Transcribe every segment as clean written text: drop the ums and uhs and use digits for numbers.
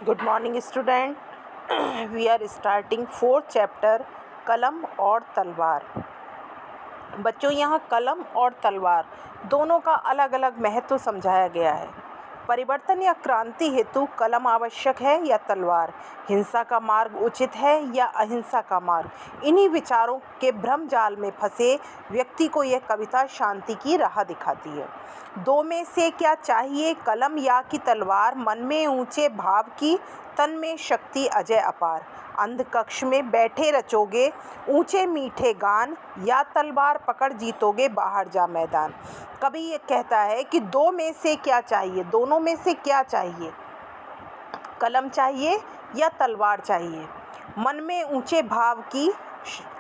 Good morning student. We are starting 4th chapter कलम और तलवार। बच्चों, यहाँ कलम और तलवार दोनों का अलग अलग महत्व समझाया गया है। परिवर्तन या क्रांति हेतु कलम आवश्यक है या तलवार, हिंसा का मार्ग उचित है या अहिंसा का मार्ग। इन्हीं विचारों के भ्रम जाल में फंसे व्यक्ति को यह कविता शांति की राह दिखाती है। दो में से क्या चाहिए, कलम या कि तलवार? मन में ऊंचे भाव की, तन में शक्ति अजय अपार। अंध कक्ष में बैठे रचोगे ऊंचे मीठे गान, या तलवार पकड़ जीतोगे बाहर जा मैदान। कवि ये कहता है कि दो में से क्या चाहिए, दोनों में से क्या चाहिए, कलम चाहिए या तलवार चाहिए? मन में ऊंचे भाव की,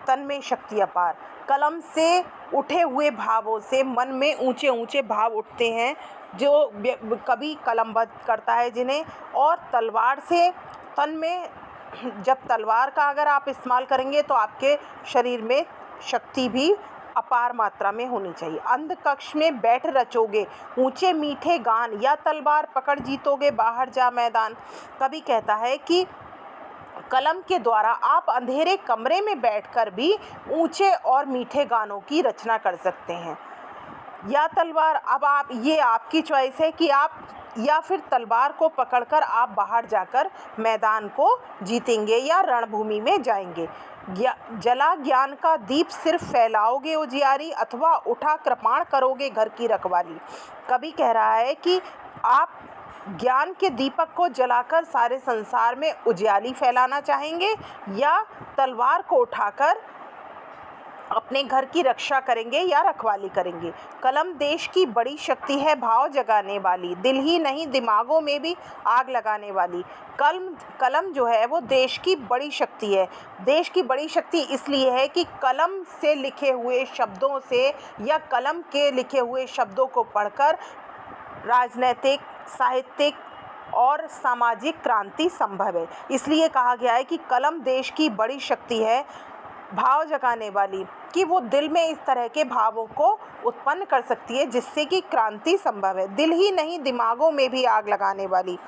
तन में शक्ति अपार। कलम से उठे हुए भावों से मन में ऊंचे ऊंचे भाव उठते हैं जो कवि कलमबद्ध करता है जिन्हें, और तलवार से तन में, जब तलवार का अगर आप इस्तेमाल करेंगे तो आपके शरीर में शक्ति भी अपार मात्रा में होनी चाहिए। अंध कक्ष में बैठ रचोगे ऊंचे मीठे गान, या तलवार पकड़ जीतोगे बाहर जा मैदान। कवि कहता है कि कलम के द्वारा आप अंधेरे कमरे में बैठकर भी ऊंचे और मीठे गानों की रचना कर सकते हैं। या तलवार, अब आप, ये आपकी चॉइस है कि आप या फिर तलवार को पकड़कर आप बाहर जाकर मैदान को जीतेंगे या रणभूमि में जाएंगे। जला ज्ञान का दीप सिर्फ फैलाओगे उजियारी, अथवा उठा कृपाण करोगे घर की रखवाली। कवि कह रहा है कि आप ज्ञान के दीपक को जलाकर सारे संसार में उजियाली फैलाना चाहेंगे, या तलवार को उठाकर अपने घर की रक्षा करेंगे या रखवाली करेंगे। कलम देश की बड़ी शक्ति है, भाव जगाने वाली, दिल ही नहीं दिमागों में भी आग लगाने वाली। कलम जो है वो देश की बड़ी शक्ति है। देश की बड़ी शक्ति इसलिए है कि कलम से लिखे हुए शब्दों से, या कलम के लिखे हुए शब्दों को पढ़कर राजनैतिक, साहित्यिक और सामाजिक क्रांति संभव है। इसलिए कहा गया है कि कलम देश की बड़ी शक्ति है, भाव जगाने वाली, कि वो दिल में इस तरह के भावों को उत्पन्न कर सकती है जिससे कि क्रांति संभव है। दिल ही नहीं दिमागों में भी आग लगाने वाली,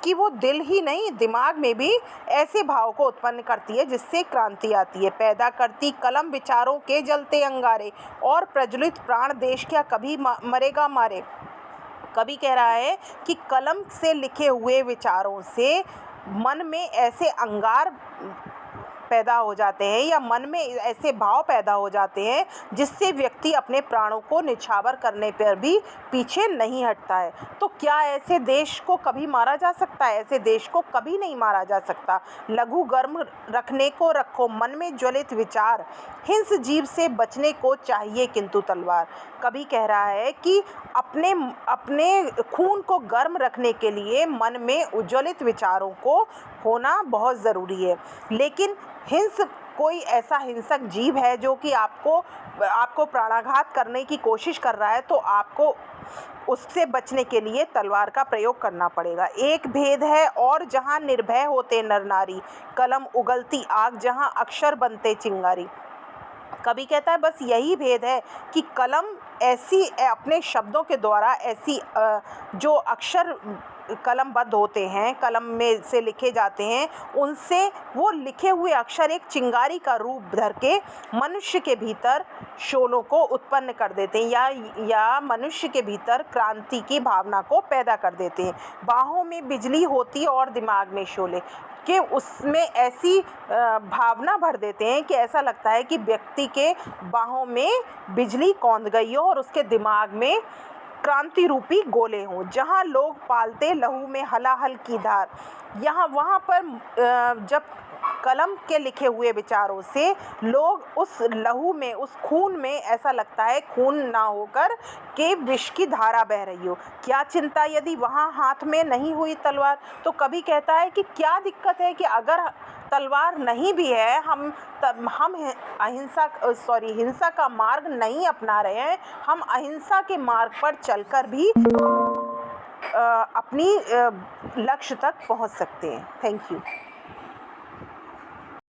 कि वो दिल ही नहीं दिमाग में भी ऐसे भाव को उत्पन्न करती है जिससे क्रांति आती है। पैदा करती कलम विचारों के जलते अंगारे, और प्रज्वलित प्राण देश क्या कभी मरेगा मारे। कवि कह रहा है कि कलम से लिखे हुए विचारों से मन में ऐसे अंगार पैदा हो जाते हैं, या मन में ऐसे भाव पैदा हो जाते हैं जिससे व्यक्ति अपने प्राणों को निछावर करने पर भी पीछे नहीं हटता है। तो क्या ऐसे देश को कभी मारा जा सकता है? ऐसे देश को कभी नहीं मारा जा सकता। लघु गर्म रखने को रखो मन में ज्वलित विचार, हिंस जीव से बचने को चाहिए किंतु तलवार। कवि कह रहा है कि अपने खून को गर्म रखने के लिए मन में उज्ज्वलित विचारों को होना बहुत ज़रूरी है। लेकिन कोई ऐसा हिंसक जीव है जो कि आपको प्राणाघात करने की कोशिश कर रहा है, तो आपको उससे बचने के लिए तलवार का प्रयोग करना पड़ेगा। एक भेद है और जहाँ निर्भय होते नर नारी, कलम उगलती आग जहाँ अक्षर बनते चिंगारी। कवि कहता है बस यही भेद है कि कलम ऐसी अपने शब्दों के द्वारा ऐसी जो अक्षर कलमबद्ध होते हैं, कलम में से लिखे जाते हैं, उनसे वो लिखे हुए अक्षर एक चिंगारी का रूप धर के मनुष्य के भीतर शोलों को उत्पन्न कर देते हैं, या मनुष्य के भीतर क्रांति की भावना को पैदा कर देते हैं। बाहों में बिजली होती और दिमाग में शोले, कि उसमें ऐसी भावना भर देते हैं कि ऐसा लगता है कि व्यक्ति के बाहों में बिजली कौंध गई हो और उसके दिमाग में क्रांति रूपी गोले हों। जहाँ लोग पालते लहू में हलाहल की धार, वहाँ पर जब कलम के लिखे हुए विचारों से लोग उस लहू में, उस खून में, ऐसा लगता है खून ना होकर के विष की धारा बह रही हो। क्या चिंता यदि वहाँ हाथ में नहीं हुई तलवार। तो कवि कहता है कि क्या दिक्कत है कि अगर तलवार नहीं भी है, हम हिंसा का मार्ग नहीं अपना रहे हैं, हम अहिंसा के मार्ग पर चलकर भी अपनी लक्ष्य तक पहुंच सकते हैं। Thank you.